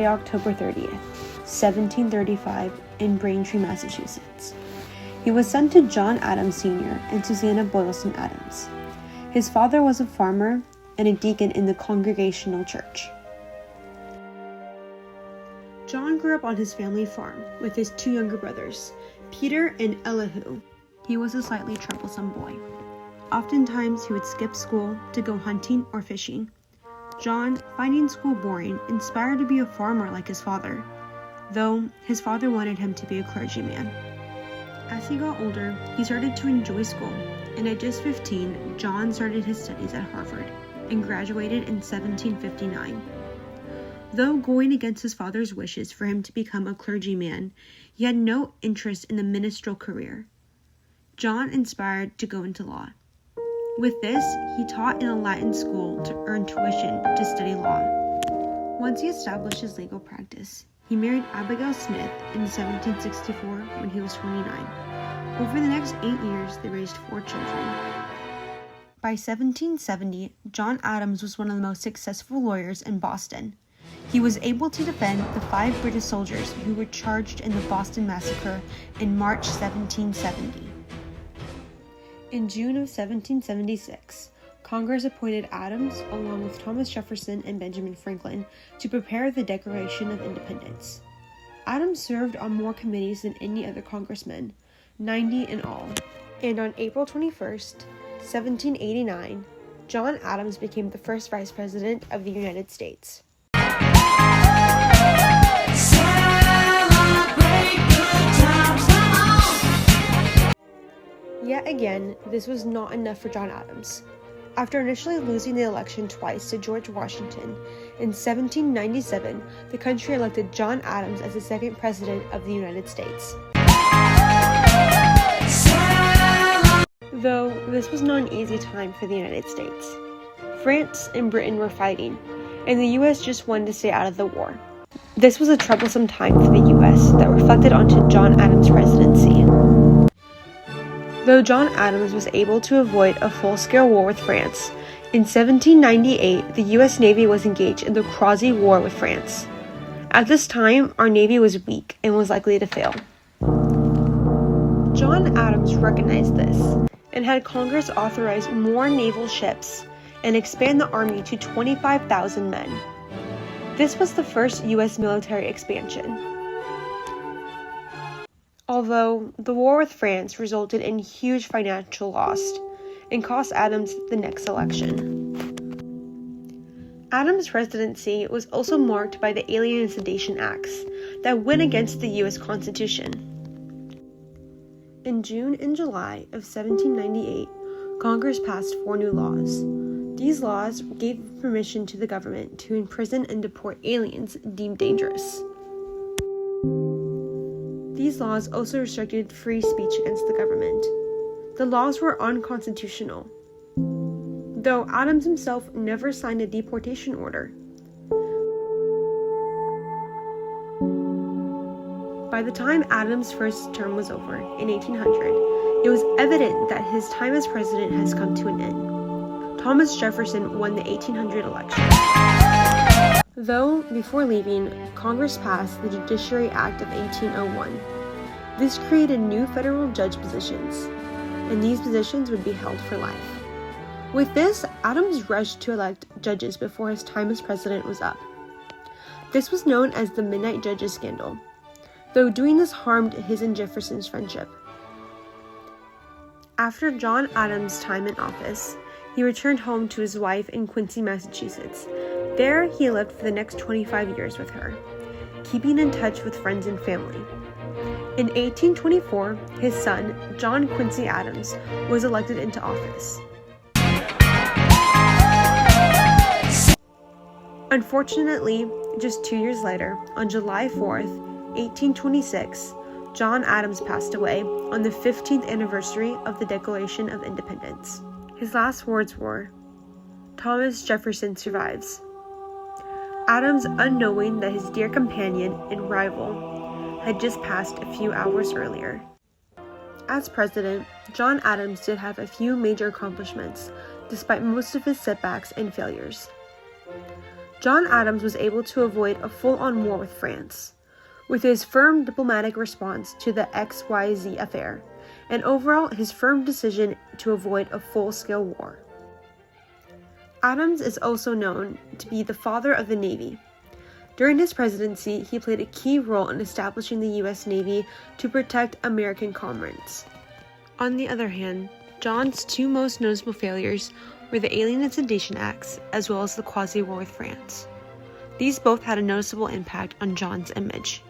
October 30th, 1735, in Braintree, Massachusetts. He was son to John Adams Sr. and Susanna Boylston Adams. His father was a farmer and a deacon in the Congregational Church. John grew up on his family farm with his two younger brothers, Peter and Elihu. He was a slightly troublesome boy. Oftentimes, he would skip school to go hunting or fishing. John, finding school boring, inspired to be a farmer like his father, though his father wanted him to be a clergyman. As he got older, he started to enjoy school, and at just 15, John started his studies at Harvard and graduated in 1759. Though going against his father's wishes for him to become a clergyman, he had no interest in the ministerial career. John inspired to go into law. With this, he taught in a Latin school to earn tuition to study law. Once he established his legal practice, he married Abigail Smith in 1764 when he was 29. Over the next 8 years, they raised 4 children. By 1770, John Adams was one of the most successful lawyers in Boston. He was able to defend the 5 British soldiers who were charged in the Boston Massacre in March 1770. In June of 1776, Congress appointed Adams, along with Thomas Jefferson and Benjamin Franklin, to prepare the Declaration of Independence. Adams served on more committees than any other congressman, 90 in all. And on April 21st, 1789, John Adams became the first Vice President of the United States. Yet again, this was not enough for John Adams. After initially losing the election twice to George Washington, in 1797, the country elected John Adams as the second president of the United States. Though this was not an easy time for the United States. France and Britain were fighting, and the U.S. just wanted to stay out of the war. This was a troublesome time for the U.S. that reflected onto John Adams' presidency. Though John Adams was able to avoid a full-scale war with France, in 1798 the U.S. Navy was engaged in the Croisy War with France. At this time, our Navy was weak and was likely to fail. John Adams recognized this and had Congress authorize more naval ships and expand the Army to 25,000 men. This was the first U.S. military expansion. Although the war with France resulted in huge financial loss and cost Adams the next election. Adams' presidency was also marked by the Alien and Sedition Acts that went against the U.S. Constitution. In June and July of 1798, Congress passed 4 new laws. These laws gave permission to the government to imprison and deport aliens deemed dangerous. These laws also restricted free speech against the government. The laws were unconstitutional, though Adams himself never signed a deportation order. By the time Adams' first term was over, in 1800, it was evident that his time as president has come to an end. Thomas Jefferson won the 1800 election. Though, before leaving, Congress passed the Judiciary Act of 1801. This created new federal judge positions, and these positions would be held for life. With this, Adams rushed to elect judges before his time as president was up. This was known as the Midnight Judges Scandal, though doing this harmed his and Jefferson's friendship. After John Adams' time in office, he returned home to his wife in Quincy, Massachusetts. There, he lived for the next 25 years with her, keeping in touch with friends and family. In 1824, his son, John Quincy Adams, was elected into office. Unfortunately, just 2 years later, on July 4th, 1826, John Adams passed away on the 15th anniversary of the Declaration of Independence. His last words were, "Thomas Jefferson survives." Adams, unknowing that his dear companion and rival had just passed a few hours earlier. As president, John Adams did have a few major accomplishments, despite most of his setbacks and failures. John Adams was able to avoid a full-on war with France, with his firm diplomatic response to the XYZ affair, and overall his firm decision to avoid a full-scale war. Adams is also known to be the father of the Navy. During his presidency, he played a key role in establishing the U.S. Navy to protect American commerce. On the other hand, John's two most noticeable failures were the Alien and Sedition Acts, as well as the Quasi-War with France. These both had a noticeable impact on John's image.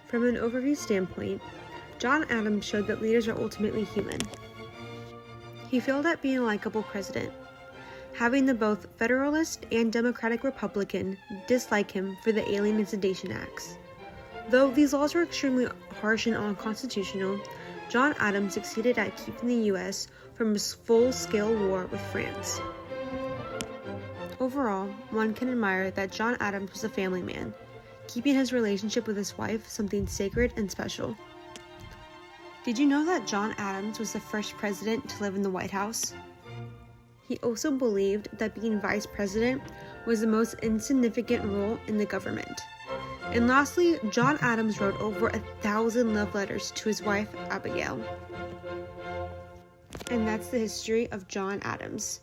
From an overview standpoint, John Adams showed that leaders are ultimately human. He failed at being a likable president, having the both Federalist and Democratic Republican dislike him for the Alien and Sedition Acts. Though these laws were extremely harsh and unconstitutional, John Adams succeeded at keeping the U.S. from a full-scale war with France. Overall, one can admire that John Adams was a family man, keeping his relationship with his wife something sacred and special. Did you know that John Adams was the first president to live in the White House? He also believed that being vice president was the most insignificant role in the government. And lastly, John Adams wrote over 1,000 love letters to his wife, Abigail. And that's the history of John Adams.